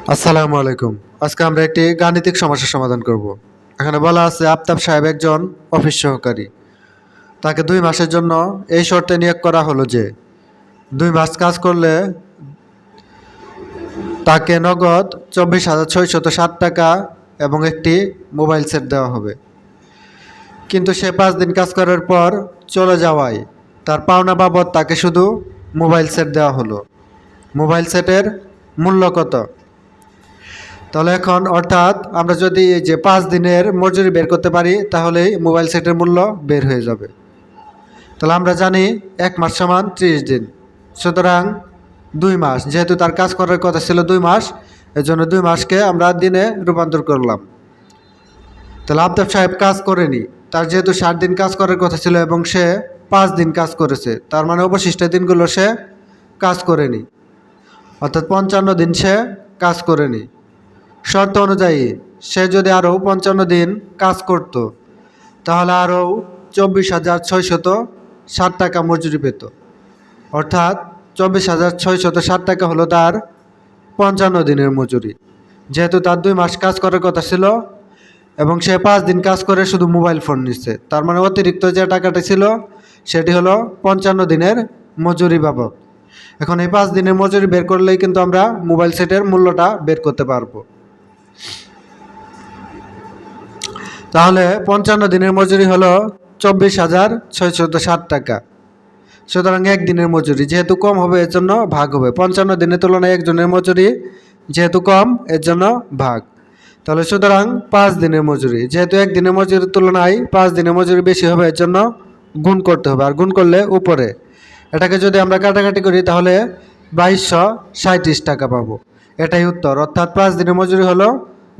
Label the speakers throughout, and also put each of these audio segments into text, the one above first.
Speaker 1: আসসালামু আলাইকুম। আজকে আমরা একটি গাণিতিক সমস্যার সমাধান করব। এখানে বলা আছে আফতাব সাহেব একজন অফিস সহকারী। তাকে 2 মাসের জন্য এই শর্তে নিয়োগ করা হলো যে 2 মাস কাজ করলে তাকে নগদ 24,660 টাকা এবং একটি মোবাইল সেট দেওয়া হবে। কিন্তু সে 5 দিন কাজ করার পর চলে যাওয়ায় তার পাওনা বাবদ তাকে শুধু মোবাইল সেট দেওয়া হলো। মোবাইল সেটের মূল্য কত? তাহলে এখন অর্থাৎ আমরা যদি এই যে 5 দিনের মজুরি বের করতে পারি তাহলেই মোবাইল সেটের মূল্য বের হয়ে যাবে। তাহলে আমরা জানি 1 মাস সমান 30 দিন, সুতরাং 2 মাস, যেহেতু তার কাজ করার কথা ছিল 2 মাস, এর জন্য 2 মাসকে আমরা দিনে রূপান্তর করলাম। তাহলে আফতাব সাহেব কাজ করেনি, তার যেহেতু 60 দিন কাজ করার কথা ছিল এবং সে 5 দিন কাজ করেছে, তার মানে অবশিষ্ট দিনগুলো সে কাজ করেনি, অর্থাৎ 55 দিন সে কাজ করেনি। শর্ত অনুযায়ী সে যদি আরও 55 দিন কাজ করত তাহলে আরও 24,660 টাকা মজুরি পেত, অর্থাৎ 24,660 টাকা হলো তার 55 দিনের মজুরি। যেহেতু তার 2 মাস কাজ করার কথা ছিল এবং সে 5 দিন কাজ করে শুধু মোবাইল ফোন নিচ্ছে, তার মানে অতিরিক্ত যে টাকাটা ছিল সেটি হলো 55 দিনের মজুরি বাবদ। এখন এই 5 দিনের মজুরি বের করলেই কিন্তু আমরা মোবাইল সেটের মূল্যটা বের করতে পারবো। তাহলে 55 দিনের মজুরি হলো 24,660 টাকা। সুতরাং একদিনের মজুরি যেহেতু কম হবে এর জন্য ভাগ হবে। 55 দিনের তুলনায় একজনের মজুরি যেহেতু কম এর জন্য ভাগ। তাহলে সুতরাং 5 দিনের মজুরি, যেহেতু একদিনের মজুরির তুলনায় 5 দিনের মজুরি বেশি হবে এর জন্য গুণ করতে হবে, আর গুণ করলে উপরে এটাকে যদি আমরা কাটাকাটি করি তাহলে 2237 টাকা পাবো। এটাই উত্তর, অর্থাৎ 5 দিনের মজুরি হলো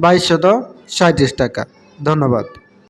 Speaker 1: 2237 টাকা। ধন্যবাদ।